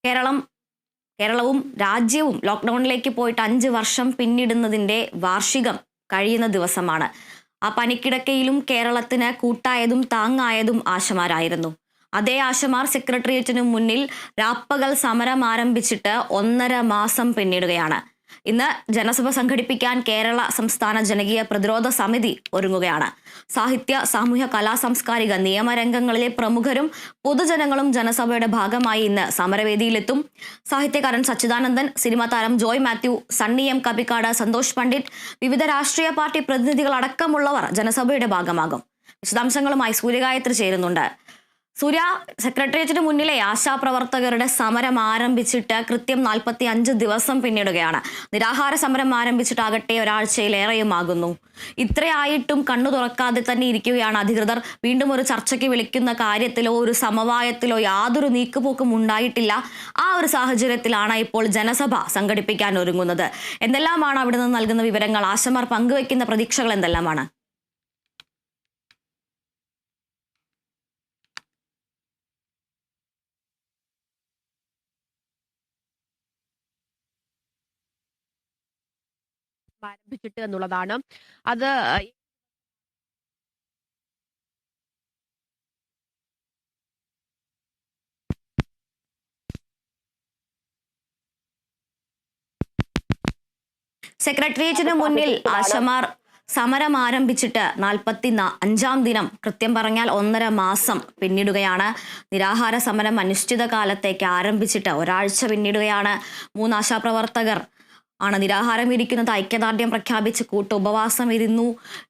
കേരളം കേരളവും രാജ്യവും ലോക്ക്ഡൌണിലേക്ക് പോയിട്ട് 5 വർഷം പിന്നിടുന്നതിന്റെ വാർഷികം കഴിയുന്ന ദിവസമാണ്. ആ പനിക്കിടക്കയിലും കേരളത്തിന് കൂട്ടായതും താങ്ങായതും ആശമാരായിരുന്നു. അതേ ആശമാർ സെക്രട്ടേറിയറ്റിനു മുന്നിൽ രാപ്പകൽ സമരം ആരംഭിച്ചിട്ട് 1.5 മാസം പിന്നിടുകയാണ്. ഇന്ന് ജനസഭ സംഘടിപ്പിക്കാൻ കേരള സംസ്ഥാന ജനകീയ പ്രതിരോധ സമിതി ഒരുങ്ങുകയാണ്. സാഹിത്യ, സാമൂഹ്യ, കലാ, സാംസ്കാരിക, നിയമരംഗങ്ങളിലെ പ്രമുഖരും പൊതുജനങ്ങളും ജനസഭയുടെ ഭാഗമായി ഇന്ന് സമരവേദിയിലെത്തും. സാഹിത്യകാരൻ സച്ചിദാനന്ദൻ, സിനിമാ താരം ജോയ് മാത്യു, സണ്ണി എം കബിക്കാട്, സന്തോഷ് പണ്ഡിറ്റ്, വിവിധ രാഷ്ട്രീയ പാർട്ടി പ്രതിനിധികൾ അടക്കമുള്ളവർ ജനസഭയുടെ ഭാഗമാകും. വിശദാംശങ്ങളുമായി സൂര്യഗായത്രി ചേരുന്നുണ്ട്. സൂര്യ, സെക്രട്ടേറിയറ്റിന് മുന്നിലെ ആശാപ്രവർത്തകരുടെ സമരം ആരംഭിച്ചിട്ട് കൃത്യം 45 ദിവസം പിന്നിടുകയാണ്. നിരാഹാര സമരം ആരംഭിച്ചിട്ടാകട്ടെ ഒരാഴ്ചയിലേറെയുമാകുന്നു. ഇത്രയായിട്ടും കണ്ണു തുറക്കാതെ തന്നെ ഇരിക്കുകയാണ് അധികൃതർ. വീണ്ടും ഒരു ചർച്ചയ്ക്ക് വിളിക്കുന്ന കാര്യത്തിലോ ഒരു സമവായത്തിലോ യാതൊരു നീക്കുപോക്കും ഉണ്ടായിട്ടില്ല. ആ ഒരു സാഹചര്യത്തിലാണ് ഇപ്പോൾ ജനസഭ സംഘടിപ്പിക്കാൻ ഒരുങ്ങുന്നത്. എന്തെല്ലാമാണ് അവിടെ നിന്ന് നൽകുന്ന വിവരങ്ങൾ? ആശമാർ പങ്കുവെക്കുന്ന പ്രതീക്ഷകൾ എന്തെല്ലാമാണ്? ആരംഭിച്ചിട്ട് എന്നുള്ളതാണ്. അത് സെക്രട്ടേറിയറ്റിന് മുന്നിൽ ആശമാർ സമരം ആരംഭിച്ചിട്ട് 45-ാം ദിനം, കൃത്യം പറഞ്ഞാൽ 1.5 മാസം പിന്നിടുകയാണ്. നിരാഹാര സമരം അനിശ്ചിതകാലത്തേക്ക് ആരംഭിച്ചിട്ട് ഒരാഴ്ച പിന്നിടുകയാണ്. 3 ആശാപ്രവർത്തകർ ആണ് നിരാഹാരം ഇരിക്കുന്നത്. ഐക്യദാർഢ്യം പ്രഖ്യാപിച്ച് ഉപവാസം ഇരുന്നു.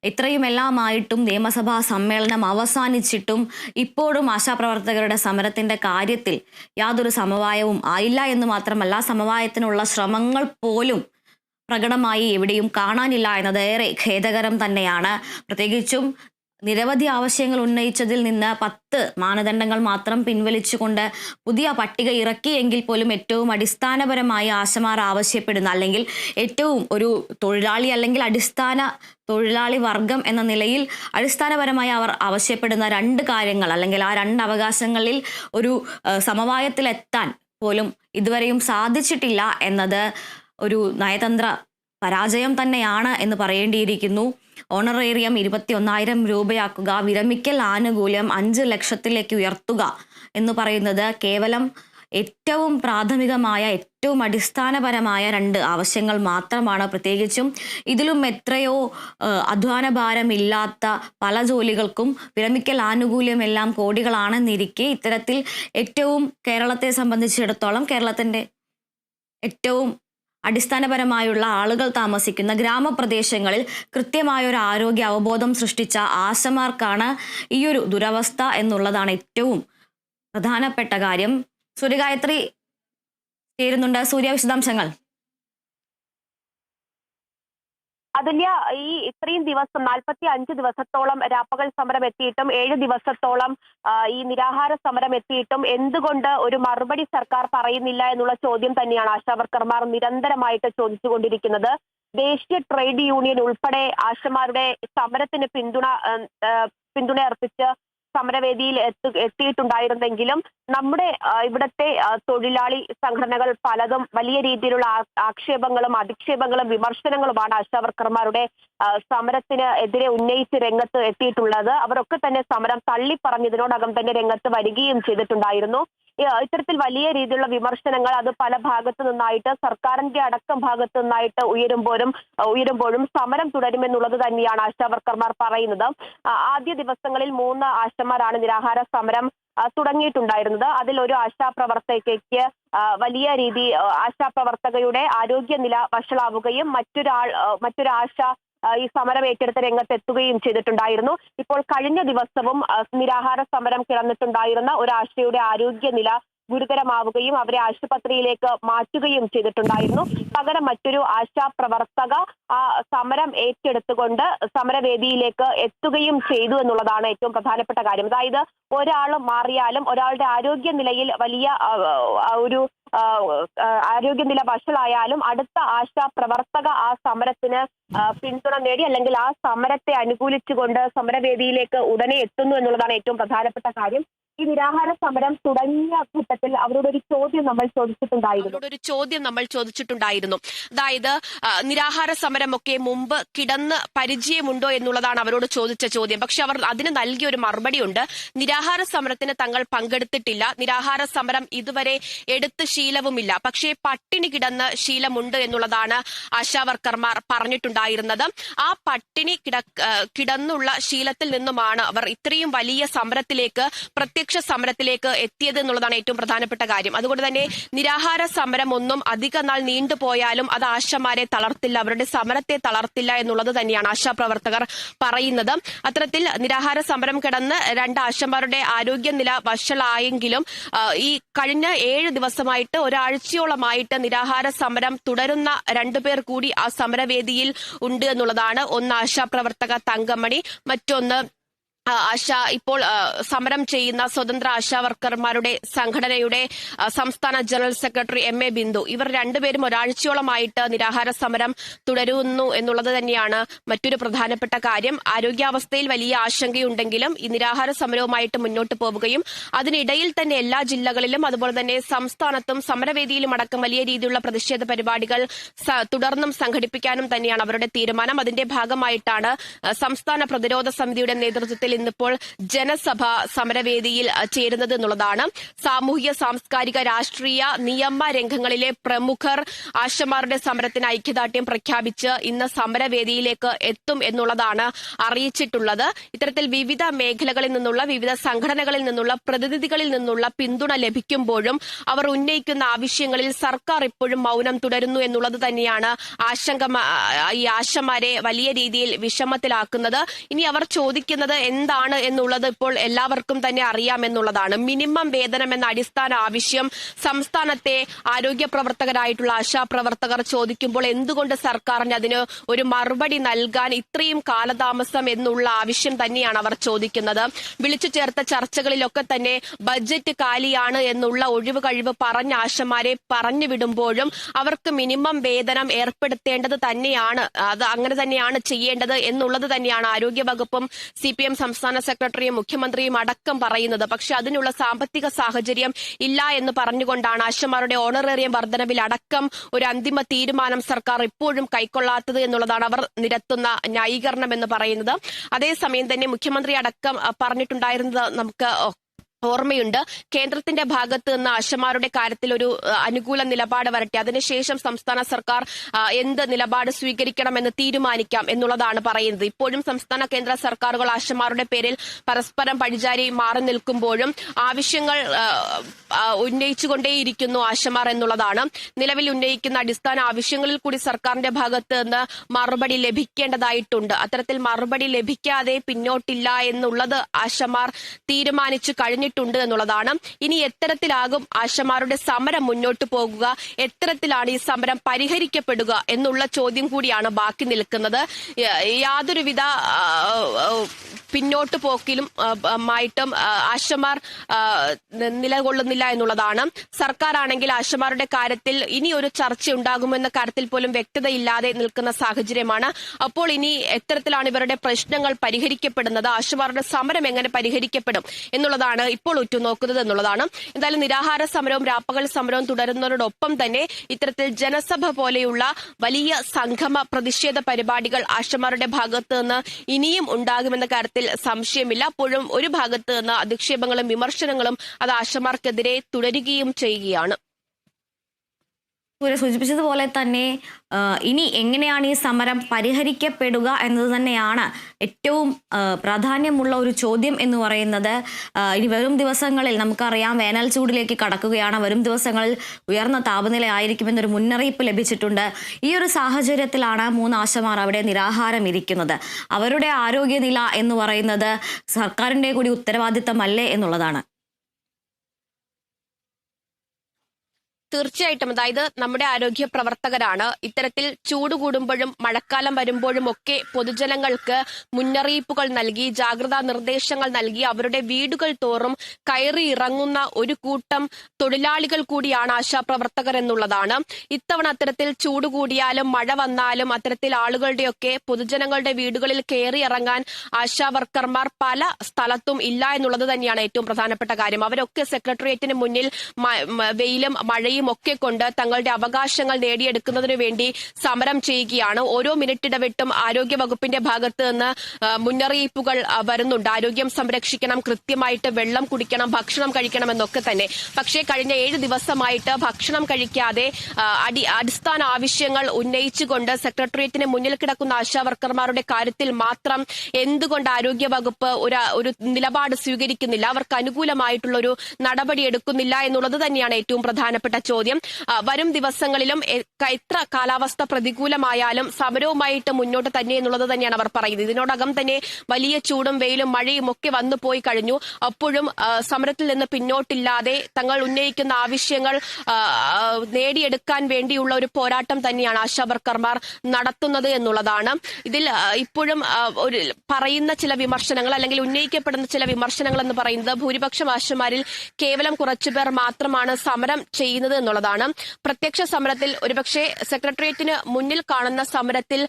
ഇത്രയുമെല്ലാമായിട്ടും നിയമസഭാ സമ്മേളനം അവസാനിച്ചിട്ടും ഇപ്പോഴും ആശാപ്രവർത്തകരുടെ സമരത്തിന്റെ കാര്യത്തിൽ യാതൊരു സമവായവും ആയില്ല എന്ന് മാത്രമല്ല, സമവായത്തിനുള്ള ശ്രമങ്ങൾ പോലും പ്രകടമായി എവിടെയും കാണാനില്ല എന്നത് ഏറെ ഖേദകരം തന്നെയാണ്. പ്രത്യേകിച്ചും നിരവധി ആവശ്യങ്ങൾ ഉന്നയിച്ചതിൽ നിന്ന് 10 മാനദണ്ഡങ്ങൾ മാത്രം പിൻവലിച്ചുകൊണ്ട് പുതിയ പട്ടിക ഇറക്കിയെങ്കിൽ പോലും ഏറ്റവും അടിസ്ഥാനപരമായി ആശമാർ ആവശ്യപ്പെടുന്ന, അല്ലെങ്കിൽ ഏറ്റവും ഒരു തൊഴിലാളി അല്ലെങ്കിൽ അടിസ്ഥാന തൊഴിലാളി വർഗം എന്ന നിലയിൽ അടിസ്ഥാനപരമായി അവർ ആവശ്യപ്പെടുന്ന 2 കാര്യങ്ങൾ, അല്ലെങ്കിൽ ആ 2 അവകാശങ്ങളിൽ ഒരു സമവായത്തിലെത്താൻ പോലും ഇതുവരെയും സാധിച്ചിട്ടില്ല എന്നത് ഒരു നയതന്ത്ര പരാജയം തന്നെയാണ് എന്ന് പറയേണ്ടിയിരിക്കുന്നു. ഓണറേറിയം 21,000 രൂപയാക്കുക, വിരമിക്കൽ ആനുകൂല്യം 5 ലക്ഷത്തിലേക്ക് ഉയർത്തുക എന്ന് പറയുന്നത് കേവലം ഏറ്റവും പ്രാഥമികമായ, ഏറ്റവും അടിസ്ഥാനപരമായ 2 ആവശ്യങ്ങൾ മാത്രമാണ്. പ്രത്യേകിച്ചും ഇതിലും എത്രയോ അധ്വാനഭാരമില്ലാത്ത പല ജോലികൾക്കും വിരമിക്കൽ ആനുകൂല്യമെല്ലാം കോടികളാണെന്നിരിക്കെ ഇത്തരത്തിൽ ഏറ്റവും കേരളത്തെ സംബന്ധിച്ചിടത്തോളം കേരളത്തിൻ്റെ ഏറ്റവും അടിസ്ഥാനപരമായുള്ള ആളുകൾ താമസിക്കുന്ന ഗ്രാമപ്രദേശങ്ങളിൽ കൃത്യമായൊരു ആരോഗ്യ അവബോധം സൃഷ്ടിച്ച ആശമാർക്കാണ് ഈയൊരു ദുരവസ്ഥ എന്നുള്ളതാണ് ഏറ്റവും പ്രധാനപ്പെട്ട കാര്യം. സൂര്യഗായത്രി ചേരുന്നുണ്ട്. സൂര്യ, വിശദാംശങ്ങൾ. അതുല്യ, ഈ ഇത്രയും ദിവസം 45 ദിവസത്തോളം രാപ്പകൽ സമരം എത്തിയിട്ടും 7 ദിവസത്തോളം ഈ നിരാഹാര സമരം എത്തിയിട്ടും എന്തുകൊണ്ട് ഒരു മറുപടി സർക്കാർ പറയുന്നില്ല എന്നുള്ള ചോദ്യം തന്നെയാണ് ആശാവർക്കർമാർ നിരന്തരമായിട്ട് ചോദിച്ചുകൊണ്ടിരിക്കുന്നത്. ദേശീയ ട്രേഡ് യൂണിയൻ ഉൾപ്പെടെ ആശമാരുടെ സമരത്തിന് പിന്തുണ അർപ്പിച്ച് സമരവേദിയിൽ എത്തിയിട്ടുണ്ടായിരുന്നെങ്കിലും നമ്മുടെ ഇവിടുത്തെ തൊഴിലാളി സംഘടനകൾ പലതും വലിയ രീതിയിലുള്ള ആക്ഷേപങ്ങളും അധിക്ഷേപങ്ങളും വിമർശനങ്ങളുമാണ് ആശാവർക്കർമാരുടെ സമരത്തിന് എതിരെ ഉന്നയിച്ച് രംഗത്ത് എത്തിയിട്ടുള്ളത്. അവരൊക്കെ തന്നെ സമരം തള്ളിപ്പറഞ്ഞതിനോടകം തന്നെ രംഗത്ത് വരികയും ചെയ്തിട്ടുണ്ടായിരുന്നു. ഇത്തരത്തിൽ വലിയ രീതിയിലുള്ള വിമർശനങ്ങൾ അത് പല ഭാഗത്തു നിന്നായിട്ട്, സർക്കാരിന്റെ അടക്കം ഭാഗത്തു നിന്നായിട്ട് ഉയരുമ്പോഴും സമരം തുടരുമെന്നുള്ളത് തന്നെയാണ് ആശാവർക്കർമാർ പറയുന്നത്. ആദ്യ ദിവസങ്ങളിൽ 3 ആശമാരാണ് നിരാഹാര സമരം തുടങ്ങിയിട്ടുണ്ടായിരുന്നത്. അതിൽ ഒരു ആശാപ്രവർത്തകയ്ക്ക് വലിയ ആശാപ്രവർത്തകയുടെ ആരോഗ്യനില വഷളാവുകയും മറ്റൊരു ആശ ഈ സമരം ഏറ്റെടുത്ത രംഗത്തെത്തുകയും ചെയ്തിട്ടുണ്ടായിരുന്നു. ഇപ്പോൾ കഴിഞ്ഞ ദിവസവും നിരാഹാര സമരം കിടന്നിട്ടുണ്ടായിരുന്ന ഒരാശയുടെ ആരോഗ്യനില ഗുരുതരമാവുകയും അവരെ ആശുപത്രിയിലേക്ക് മാറ്റുകയും ചെയ്തിട്ടുണ്ടായിരുന്നു. പകരം മറ്റൊരു ആശാപ്രവർത്തക ആ സമരം ഏറ്റെടുത്തുകൊണ്ട് സമരവേദിയിലേക്ക് എത്തുകയും ചെയ്തു എന്നുള്ളതാണ് ഏറ്റവും പ്രധാനപ്പെട്ട കാര്യം. അതായത് ഒരാൾ മാറിയാലും ഒരാളുടെ ആരോഗ്യനിലയിൽ വലിയ ഒരു ആരോഗ്യനില വഷളായാലും അടുത്ത ആശാപ്രവർത്തക ആ സമരത്തിന് പിന്തുണ നേടി, അല്ലെങ്കിൽ ആ സമരത്തെ അനുകൂലിച്ചുകൊണ്ട് സമരവേദിയിലേക്ക് ഉടനെ എത്തുന്നു എന്നുള്ളതാണ് ഏറ്റവും പ്രധാനപ്പെട്ട കാര്യം. ഈ നിരാഹാര സമരം തുടങ്ങിയ ഘട്ടത്തിൽ അവരോടൊരു ചോദ്യം നമ്മൾ ചോദിച്ചിട്ടുണ്ടായിരുന്നു. അതായത് നിരാഹാര സമരമൊക്കെ മുമ്പ് കിടന്ന് പരിചയമുണ്ടോ എന്നുള്ളതാണ് അവരോട് ചോദിച്ച ചോദ്യം. പക്ഷെ അവർ അതിന് നൽകിയ ഒരു മറുപടിയുണ്ട്. നിരാഹാര സമരത്തിന് തങ്ങൾ പങ്കെടുത്തിട്ടില്ല, നിരാഹാര സമരം ഇതുവരെ എടുത്ത് ശീലവുമില്ല, പക്ഷേ പട്ടിണി കിടന്ന് ശീലമുണ്ട് എന്നുള്ളതാണ് ആശാവർക്കർമാർ പറഞ്ഞിട്ടുണ്ടായിരുന്നത്. ആ പട്ടിണി കിടന്നുള്ള ശീലത്തിൽ നിന്നുമാണ് അവർ ഇത്രയും വലിയ സമരത്തിലേക്ക്, പ്രത്യക്ഷ സമരത്തിലേക്ക് എത്തിയത് എന്നുള്ളതാണ് ഏറ്റവും പ്രധാനപ്പെട്ട കാര്യം. അതുകൊണ്ട് തന്നെ നിരാഹാര സമരം ഒന്നും അധിക നാൾ നീണ്ടുപോയാലും അത് ആശമാരെ തളർത്തില്ല, അവരുടെ സമരത്തെ തളർത്തില്ല എന്നുള്ളത് തന്നെയാണ് ആശാപ്രവർത്തകർ പറയുന്നത്. അത്തരത്തിൽ നിരാഹാര സമരം കിടന്ന് 2 ആശമാരുടെ ആരോഗ്യനില വഷളായെങ്കിലും ഈ കഴിഞ്ഞ 7 ദിവസമായിട്ട്, ഒരാഴ്ചയോളമായിട്ട് നിരാഹാര സമരം തുടരുന്ന 2 പേർ കൂടി ആ സമരവേദിയിൽ ഉണ്ട് എന്നുള്ളതാണ്. ഒന്ന് ആശാപ്രവർത്തക തങ്കമണി, മറ്റൊന്ന് ഇപ്പോൾ സമരം ചെയ്യുന്ന സ്വതന്ത്ര ആശാവർക്കർമാരുടെ സംഘടനയുടെ സംസ്ഥാന ജനറൽ സെക്രട്ടറി MA ബിന്ദു. ഇവർ 2 പേരും ഒരാഴ്ചയോളമായിട്ട് നിരാഹാര സമരം തുടരുന്നു എന്നുള്ളത് തന്നെയാണ് മറ്റൊരു പ്രധാനപ്പെട്ട കാര്യം. ആരോഗ്യാവസ്ഥയിൽ വലിയ ആശങ്കയുണ്ടെങ്കിലും ഈ നിരാഹാര സമരവുമായിട്ട് മുന്നോട്ട് പോവുകയും അതിനിടയിൽ തന്നെ എല്ലാ ജില്ലകളിലും അതുപോലെ തന്നെ സംസ്ഥാനത്തും സമരവേദിയിലും അടക്കം വലിയ രീതിയിലുള്ള പ്രതിഷേധ പരിപാടികൾ തുടർന്നും സംഘടിപ്പിക്കാനും തന്നെയാണ് അവരുടെ തീരുമാനം. അതിന്റെ ഭാഗമായിട്ടാണ് സംസ്ഥാന പ്രതിരോധ സമിതിയുടെ നേതൃത്വത്തിൽ ഇന്നിപ്പോൾ ജനസഭ സമരവേദിയിൽ ചേരുന്നത് എന്നുള്ളതാണ്. സാമൂഹിക, സാംസ്കാരിക, രാഷ്ട്രീയ, നിയമ രംഗങ്ങളിലെ പ്രമുഖർ ആശമാരുടെ സമരത്തിന് ഐക്യദാർഢ്യം പ്രഖ്യാപിച്ച് ഇന്ന് സമരവേദിയിലേക്ക് എത്തും എന്നുള്ളതാണ് അറിയിച്ചിട്ടുള്ളത്. ഇത്തരത്തിൽ വിവിധ മേഖലകളിൽ നിന്നുള്ള, വിവിധ സംഘടനകളിൽ നിന്നുള്ള, പ്രതിനിധികളിൽ നിന്നുള്ള പിന്തുണ ലഭിക്കുമ്പോഴും അവർ ഉന്നയിക്കുന്ന ആവശ്യങ്ങളിൽ സർക്കാർ ഇപ്പോഴും മൗനം തുടരുന്നു എന്നുള്ളത് തന്നെയാണ് ഈ ആശമാരെ വലിയ രീതിയിൽ വിഷമത്തിലാക്കുന്നത്. ഇനി അവർ ചോദിക്കുന്നത് എന്താണ് എന്നുള്ളത് ഇപ്പോൾ എല്ലാവർക്കും തന്നെ അറിയാമെന്നുള്ളതാണ്. മിനിമം വേതനം എന്ന അടിസ്ഥാന ആവശ്യം സംസ്ഥാനത്തെ ആരോഗ്യ പ്രവർത്തകരായിട്ടുള്ള ആശാപ്രവർത്തകർ ചോദിക്കുമ്പോൾ എന്തുകൊണ്ട് സർക്കാരിന് അതിന് ഒരു മറുപടി നൽകാൻ ഇത്രയും കാലതാമസം എന്നുള്ള ആവശ്യം തന്നെയാണ് അവർ ചോദിക്കുന്നത്. വിളിച്ചു ചേർത്ത ചർച്ചകളിലൊക്കെ തന്നെ ബഡ്ജറ്റ് കാലിയാണ് എന്നുള്ള ഒഴിവ് കഴിവ് പറഞ്ഞ ആശമാരെ പറഞ്ഞു വിടുമ്പോഴും അവർക്ക് മിനിമം വേതനം ഏർപ്പെടുത്തേണ്ടത് തന്നെയാണ്, അത് അങ്ങനെ തന്നെയാണ് ചെയ്യേണ്ടത് എന്നുള്ളത് തന്നെയാണ് ആരോഗ്യ വകുപ്പും CPM സംസ്ഥാന സെക്രട്ടറിയും മുഖ്യമന്ത്രിയും അടക്കം പറയുന്നത്. പക്ഷെ അതിനുള്ള സാമ്പത്തിക സാഹചര്യം ഇല്ല എന്ന് പറഞ്ഞുകൊണ്ടാണ് ആശമാരുടെ ഓണറേറിയം വർധനവിൽ അടക്കം ഒരു അന്തിമ തീരുമാനം സർക്കാർ ഇപ്പോഴും കൈക്കൊള്ളാത്തത് എന്നുള്ളതാണ് അവർ നിരത്തുന്ന ന്യായീകരണം എന്ന് പറയുന്നത്. അതേസമയം തന്നെ മുഖ്യമന്ത്രി അടക്കം പറഞ്ഞിട്ടുണ്ടായിരുന്നത് നമുക്ക് ഓർമ്മയുണ്ട്. കേന്ദ്രത്തിന്റെ ഭാഗത്ത് നിന്ന് ആശമാരുടെ കാര്യത്തിൽ ഒരു അനുകൂല നിലപാട് വരട്ടെ, അതിനുശേഷം സംസ്ഥാന സർക്കാർ എന്ത് നിലപാട് സ്വീകരിക്കണമെന്ന് തീരുമാനിക്കാം എന്നുള്ളതാണ് പറയുന്നത്. ഇപ്പോഴും സംസ്ഥാന കേന്ദ്ര സർക്കാരുകൾ ആശമാരുടെ പേരിൽ പരസ്പരം പഴിചാരി മാറി നിൽക്കുമ്പോഴും ആവശ്യങ്ങൾ ഉന്നയിച്ചുകൊണ്ടേയിരിക്കുന്നു ആശമാർ എന്നുള്ളതാണ്. നിലവിൽ ഉന്നയിക്കുന്ന അടിസ്ഥാന ആവശ്യങ്ങളിൽ കൂടി സർക്കാരിന്റെ ഭാഗത്ത് നിന്ന് മറുപടി ലഭിക്കേണ്ടതായിട്ടുണ്ട്. അത്തരത്തിൽ മറുപടി ലഭിക്കാതെ പിന്നോട്ടില്ല എന്നുള്ളത് ആശമാർ തീരുമാനിച്ചു കഴിഞ്ഞിട്ടുണ്ട് എന്നുള്ളതാണ്. ഇനി എത്തരത്തിലാകും ആശമാരുടെ സമരം മുന്നോട്ട് പോകുക, എത്തരത്തിലാണ് ഈ സമരം പരിഹരിക്കപ്പെടുക എന്നുള്ള ചോദ്യം കൂടിയാണ് ബാക്കി നിൽക്കുന്നത്. യാതൊരുവിധ പിന്നോട്ട് പോക്കിലും മായിട്ടും ആശമാർ നിലകൊള്ളുന്നില്ല എന്നുള്ളതാണ്. സർക്കാർ ആണെങ്കിൽ ആശമാരുടെ കാര്യത്തിൽ ഇനി ഒരു ചർച്ച ഉണ്ടാകുമെന്ന കാര്യത്തിൽ പോലും വ്യക്തതയില്ലാതെ നിൽക്കുന്ന സാഹചര്യമാണ്. അപ്പോൾ ഇനി എത്തരത്തിലാണ് ഇവരുടെ പ്രശ്നങ്ങൾ പരിഹരിക്കപ്പെടുന്നത്, ആശമാരുടെ സമരം എങ്ങനെ പരിഹരിക്കപ്പെടും എന്നുള്ളതാണ് ഇപ്പോൾ ഉറ്റുനോക്കുന്നത് എന്നുള്ളതാണ്. എന്തായാലും നിരാഹാര സമരവും രാപ്പകൽ സമരവും തുടരുന്നതോടൊപ്പം തന്നെ ഇത്തരത്തിൽ ജനസഭ പോലെയുള്ള വലിയ സംഗമ പ്രതിഷേധ പരിപാടികൾ ആശമാരുടെ ഭാഗത്ത് നിന്ന് ഇനിയും ഉണ്ടാകുമെന്ന കാര്യത്തിൽ സംശയമില്ല. അപ്പോഴും ഒരു ഭാഗത്ത് നിന്ന് അധിക്ഷേപങ്ങളും വിമർശനങ്ങളും അത് ആശമാർക്കെതിരെ തുടരുകയും ചെയ്യുകയാണ്. സൂചിപ്പിച്ചതുപോലെ തന്നെ ഇനി എങ്ങനെയാണ് ഈ സമരം പരിഹരിക്കപ്പെടുക എന്നത് തന്നെയാണ് ഏറ്റവും പ്രാധാന്യമുള്ള ഒരു ചോദ്യം എന്ന് പറയുന്നത്. ഇനി വരും ദിവസങ്ങളിൽ നമുക്കറിയാം വേനൽ ചൂടിലേക്ക് കടക്കുകയാണ്. വരും ദിവസങ്ങളിൽ ഉയർന്ന താപനില ആയിരിക്കുമെന്നൊരു മുന്നറിയിപ്പ് ലഭിച്ചിട്ടുണ്ട്. ഈ ഒരു സാഹചര്യത്തിലാണ് 3 ആശമാർ അവിടെ നിരാഹാരം ഇരിക്കുന്നത്. അവരുടെ ആരോഗ്യനില എന്ന് പറയുന്നത് സർക്കാരിൻ്റെ കൂടി ഉത്തരവാദിത്തമല്ലേ എന്നുള്ളതാണ്. തീർച്ചയായിട്ടും, അതായത് നമ്മുടെ ആരോഗ്യ പ്രവർത്തകരാണ് ഇത്തരത്തിൽ ചൂട് കൂടുമ്പോഴും മഴക്കാലം വരുമ്പോഴും ഒക്കെ പൊതുജനങ്ങൾക്ക് മുന്നറിയിപ്പുകൾ നൽകി, ജാഗ്രതാ നിർദ്ദേശങ്ങൾ നൽകി, അവരുടെ വീടുകൾ തോറും കയറി ഇറങ്ങുന്ന ഒരു കൂട്ടം തൊഴിലാളികൾ കൂടിയാണ് ആശാപ്രവർത്തകർ എന്നുള്ളതാണ്. ഇത്തവണ അത്തരത്തിൽ ചൂട് കൂടിയാലും മഴ വന്നാലും അത്തരത്തിൽ ആളുകളുടെയൊക്കെ പൊതുജനങ്ങളുടെ വീടുകളിൽ കയറി ഇറങ്ങാൻ ആശാ വർക്കർമാർ പല സ്ഥലത്തും ഇല്ല എന്നുള്ളത് തന്നെയാണ് ഏറ്റവും പ്രധാനപ്പെട്ട കാര്യം. അവരൊക്കെ സെക്രട്ടേറിയറ്റിന് മുന്നിൽ വെയിലും മഴയും ഒക്കെ കൊണ്ട് തങ്ങളുടെ അവകാശങ്ങൾ നേടിയെടുക്കുന്നതിന് വേണ്ടി സമരം ചെയ്യുകയാണ്. ഓരോ മിനിറ്റ് ഇടവിട്ടും ആരോഗ്യ വകുപ്പിന്റെ ഭാഗത്ത് നിന്ന് മുന്നറിയിപ്പുകൾ വരുന്നുണ്ട്. ആരോഗ്യം സംരക്ഷിക്കണം, കൃത്യമായിട്ട് വെള്ളം കുടിക്കണം, ഭക്ഷണം കഴിക്കണം എന്നൊക്കെ തന്നെ. പക്ഷേ കഴിഞ്ഞ 7 ദിവസമായിട്ട് ഭക്ഷണം കഴിക്കാതെ അടിസ്ഥാന ആവശ്യങ്ങൾ ഉന്നയിച്ചുകൊണ്ട് സെക്രട്ടേറിയറ്റിന് മുന്നിൽ കിടക്കുന്ന ആശാവർക്കർമാരുടെ കാര്യത്തിൽ മാത്രം എന്തുകൊണ്ട് ആരോഗ്യ വകുപ്പ് ഒരു നിലപാട് സ്വീകരിക്കുന്നില്ല, അവർക്ക് അനുകൂലമായിട്ടുള്ള ഒരു നടപടി എടുക്കുന്നില്ല എന്നുള്ളത് തന്നെയാണ് ഏറ്റവും പ്രധാനപ്പെട്ട ചോദ്യം. വരും ദിവസങ്ങളിലും എത്ര കാലാവസ്ഥ പ്രതികൂലമായാലും സമരവുമായിട്ട് മുന്നോട്ട് തന്നെ എന്നുള്ളത് തന്നെയാണ് അവർ പറയുന്നത്. ഇതിനോടകം തന്നെ വലിയ ചൂടും വെയിലും മഴയും ഒക്കെ വന്നു പോയി കഴിഞ്ഞു. അപ്പോഴും സമരത്തിൽ നിന്ന് പിന്നോട്ടില്ലാതെ തങ്ങൾ ഉന്നയിക്കുന്ന ആവശ്യങ്ങൾ നേടിയെടുക്കാൻ വേണ്ടിയുള്ള ഒരു പോരാട്ടം തന്നെയാണ് ആശാവർക്കർമാർ നടത്തുന്നത് എന്നുള്ളതാണ്. ഇതിൽ ഇപ്പോഴും ഒരു പറയുന്ന ചില വിമർശനങ്ങൾ അല്ലെങ്കിൽ ഉന്നയിക്കപ്പെടുന്ന ചില വിമർശനങ്ങൾ എന്ന് പറയുന്നത് ഭൂരിപക്ഷം ആശമാരിൽ കേവലം കുറച്ചുപേർ മാത്രമാണ് സമരം ചെയ്യുന്നത് എന്നുള്ളതാണ്. പ്രത്യക്ഷ സമരത്തിൽ ഒരുപക്ഷെ സെക്രട്ടേറിയറ്റിന് മുന്നിൽ കാണുന്ന സമരത്തിൽ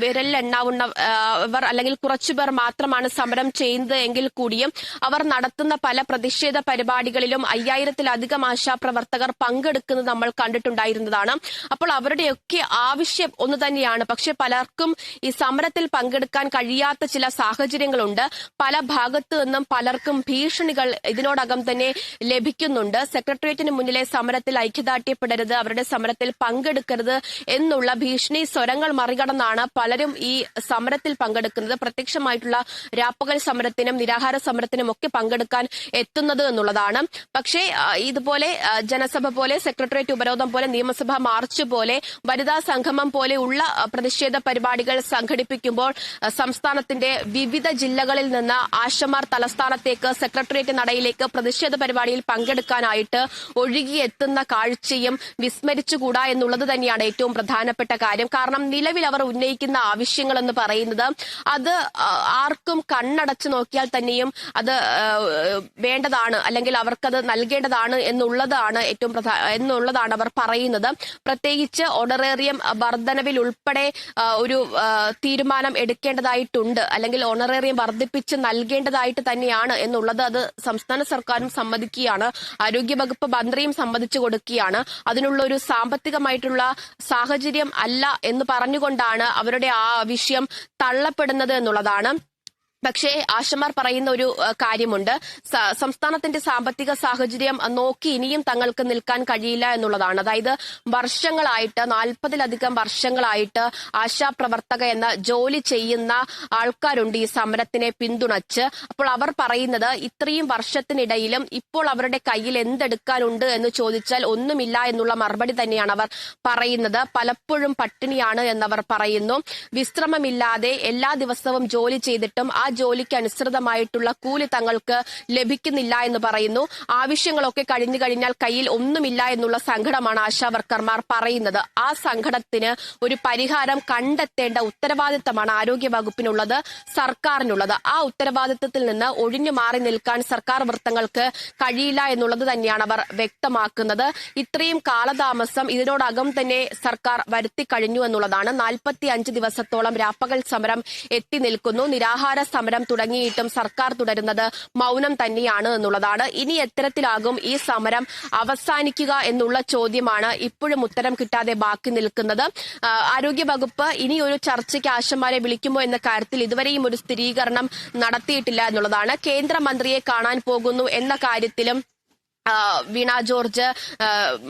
വിരലിലെണ്ണാവുന്നവർ അല്ലെങ്കിൽ കുറച്ചുപേർ മാത്രമാണ് സമരം ചെയ്യുന്നത് എങ്കിൽ കൂടിയും അവർ നടത്തുന്ന പല പ്രതിഷേധ പരിപാടികളിലും 5000-ത്തിലധികം ആശാപ്രവർത്തകർ പങ്കെടുക്കുന്നത് നമ്മൾ കണ്ടിട്ടുണ്ടായിരുന്നതാണ്. അപ്പോൾ അവരുടെയൊക്കെ ആവശ്യം ഒന്ന് തന്നെയാണ്. പക്ഷെ പലർക്കും ഈ സമരത്തിൽ പങ്കെടുക്കാൻ കഴിയാത്ത ചില സാഹചര്യങ്ങളുണ്ട്. പല ഭാഗത്തു നിന്നും പലർക്കും ഭീഷണികൾ ഇതിനോടകം തന്നെ ലഭിക്കുന്നുണ്ട്. സെക്രട്ടേറിയറ്റിന് മുന്നിലെ സമരത്തിൽ ഐക്യദാർഢ്യപ്പെടരുത്, അവരുടെ സമരത്തിൽ പങ്കെടുക്കരുത് എന്നുള്ള ഭീഷണി സ്വരങ്ങൾ മറികടന്നാണ് പലരും ഈ സമരത്തിൽ പങ്കെടുക്കുന്നത്. പ്രത്യക്ഷമായിട്ടുള്ള രാപ്പകൽ സമരത്തിനും നിരാഹാര സമരത്തിനും ഒക്കെ പങ്കെടുക്കാൻ എത്തുന്നത് എന്നുള്ളതാണ്. പക്ഷേ ഇതുപോലെ ജനസഭ പോലെ, സെക്രട്ടേറിയറ്റ് ഉപരോധം പോലെ, നിയമസഭാ മാർച്ച് പോലെ, വനിതാ സംഗമം പോലെയുള്ള പ്രതിഷേധ പരിപാടികൾ സംഘടിപ്പിക്കുമ്പോൾ സംസ്ഥാനത്തിന്റെ വിവിധ ജില്ലകളിൽ നിന്ന് ആശമാർ തലസ്ഥാനത്തേക്ക് സെക്രട്ടേറിയറ്റ് നടയിലേക്ക് പ്രതിഷേധ പരിപാടിയിൽ പങ്കെടുക്കാനായിട്ട് ഒഴുകിയെത്തുന്ന കാഴ്ചയും വിസ്മരിച്ചുകൂടാ എന്നുള്ളത് തന്നെയാണ് ഏറ്റവും പ്രധാനപ്പെട്ട കാര്യം. കാരണം നിലവിൽ അവർ ഉന്നയിക്കുന്ന ആവശ്യങ്ങൾ എന്ന് പറയുന്നത് അത് ആർക്കും കണ്ണടച്ചു നോക്കിയാൽ തന്നെയും അത് വേണ്ടതാണ് അല്ലെങ്കിൽ അവർക്കത് നൽകേണ്ടതാണ് എന്നുള്ളതാണ് എന്നുള്ളതാണ് അവർ പറയുന്നത്. പ്രത്യേകിച്ച് ഓണറേറിയം വർധനവിൽ ഉൾപ്പെടെ ഒരു തീരുമാനം എടുക്കേണ്ടതായിട്ടുണ്ട്, അല്ലെങ്കിൽ ഓണറേറിയം വർദ്ധിപ്പിച്ച് നൽകേണ്ടതായിട്ട് തന്നെയാണ് എന്നുള്ളത് അത് സംസ്ഥാന സർക്കാരും സമ്മതിക്കുകയാണ്, ആരോഗ്യവകുപ്പ് മന്ത്രിയും സമ്മതിച്ചു കൊടുക്കുകയാണ്. അതിനുള്ള ഒരു സാമ്പത്തികമായിട്ടുള്ള സാഹചര്യം അല്ല എന്ന് പറഞ്ഞുകൊണ്ടാണ് അവരുടെ ആ വിഷയം തള്ളപ്പെടുന്നത് എന്നുള്ളതാണ്. പക്ഷേ ആശമാർ പറയുന്ന ഒരു കാര്യമുണ്ട്, സംസ്ഥാനത്തിന്റെ സാമ്പത്തിക സാഹചര്യം നോക്കി ഇനിയും തങ്ങൾക്ക് നിൽക്കാൻ കഴിയില്ല എന്നുള്ളതാണ്. അതായത് വർഷങ്ങളായിട്ട് 40-ലധികം വർഷങ്ങളായിട്ട് ആശാപ്രവർത്തക എന്ന ജോലി ചെയ്യുന്ന ആൾക്കാരുണ്ട് ഈ സമരത്തിനെ പിന്തുണച്ച്. അപ്പോൾ അവർ പറയുന്നത് ഇത്രയും വർഷത്തിനിടയിലും ഇപ്പോൾ അവരുടെ കയ്യിൽ എന്തെടുക്കാനുണ്ട് എന്ന് ചോദിച്ചാൽ ഒന്നുമില്ല എന്നുള്ള മറുപടി തന്നെയാണ് അവർ പറയുന്നത്. പലപ്പോഴും പട്ടിണിയാണ് എന്നവർ പറയുന്നു. വിശ്രമമില്ലാതെ എല്ലാ ദിവസവും ജോലി ചെയ്തിട്ടും ആ ജോലിക്ക് അനുസൃതമായിട്ടുള്ള കൂലി തങ്ങൾക്ക് ലഭിക്കുന്നില്ല എന്ന് പറയുന്നു. ആവശ്യങ്ങളൊക്കെ കഴിഞ്ഞു കഴിഞ്ഞാൽ കയ്യിൽ ഒന്നുമില്ല എന്നുള്ള സങ്കടമാണ് ആശാവർക്കർമാർ പറയുന്നത്. ആ സങ്കടത്തിന് ഒരു പരിഹാരം കണ്ടെത്തേണ്ട ഉത്തരവാദിത്തമാണ് ആരോഗ്യ വകുപ്പിനുള്ളത്, സർക്കാരിനുള്ളത്. ആ ഉത്തരവാദിത്തത്തിൽ നിന്ന് ഒഴിഞ്ഞു മാറി നിൽക്കാൻ സർക്കാർ വൃത്തങ്ങൾക്ക് കഴിയില്ല എന്നുള്ളത് തന്നെയാണ് അവർ വ്യക്തമാക്കുന്നത്. ഇത്രയും കാലതാമസം ഇതിനോടകം തന്നെ സർക്കാർ വരുത്തി കഴിഞ്ഞു എന്നുള്ളതാണ്. 45 ദിവസത്തോളം രാപ്പകൽ സമരം എത്തി നിൽക്കുന്നു. നിരാഹാര സമരം തുടങ്ങിയിട്ടും സർക്കാർ തുടരുന്നത് മൗനം തന്നെയാണ് എന്നുള്ളതാണ്. ഇനി എത്തരത്തിലാകും ഈ സമരം അവസാനിക്കുക എന്നുള്ള ചോദ്യമാണ് ഇപ്പോഴും ഉത്തരം കിട്ടാതെ ബാക്കി നിൽക്കുന്നത്. ആരോഗ്യവകുപ്പ് ഇനി ഒരു ചർച്ചയ്ക്ക് ആശമാരെ വിളിക്കുമോ എന്ന കാര്യത്തിൽ ഇതുവരെയും ഒരു സ്ഥിരീകരണം നടത്തിയിട്ടില്ല എന്നുള്ളതാണ്. കേന്ദ്രമന്ത്രിയെ കാണാൻ പോകുന്നു എന്ന കാര്യത്തിലും വീണ ജോർജ്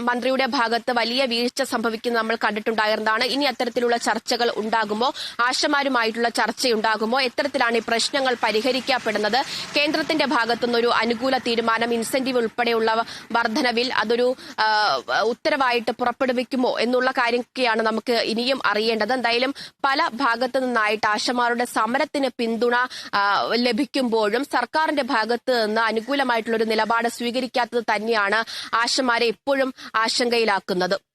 മന്ത്രിയുടെ ഭാഗത്ത് വലിയ വീഴ്ച സംഭവിക്കുന്നത് നമ്മൾ കണ്ടിട്ടുണ്ടായിരുന്നതാണ്. ഇനി അത്തരത്തിലുള്ള ചർച്ചകൾ ഉണ്ടാകുമോ, ആശമാരുമായിട്ടുള്ള ചർച്ചയുണ്ടാകുമോ, എത്തരത്തിലാണ് ഈ പ്രശ്നങ്ങൾ പരിഹരിക്കപ്പെടുന്നത്, കേന്ദ്രത്തിന്റെ ഭാഗത്തുനിന്നൊരു അനുകൂല തീരുമാനം, ഇൻസെന്റീവ് ഉൾപ്പെടെയുള്ള വർധനവിൽ അതൊരു ഉത്തരവായിട്ട് പുറപ്പെടുവിക്കുമോ എന്നുള്ള കാര്യമൊക്കെയാണ് നമുക്ക് ഇനിയും അറിയേണ്ടത്. എന്തായാലും പല ഭാഗത്തു നിന്നായിട്ട് ആശമാരുടെ സമരത്തിന് പിന്തുണ ലഭിക്കുമ്പോഴും സർക്കാരിന്റെ ഭാഗത്ത് നിന്ന് അനുകൂലമായിട്ടുള്ള ഒരു നിലപാട് സ്വീകരിക്കാത്തത് എന്നുള്ളത് തന്നെയാണ് ആശമാരെ എപ്പോഴും ആശങ്കയിലാക്കുന്നത്.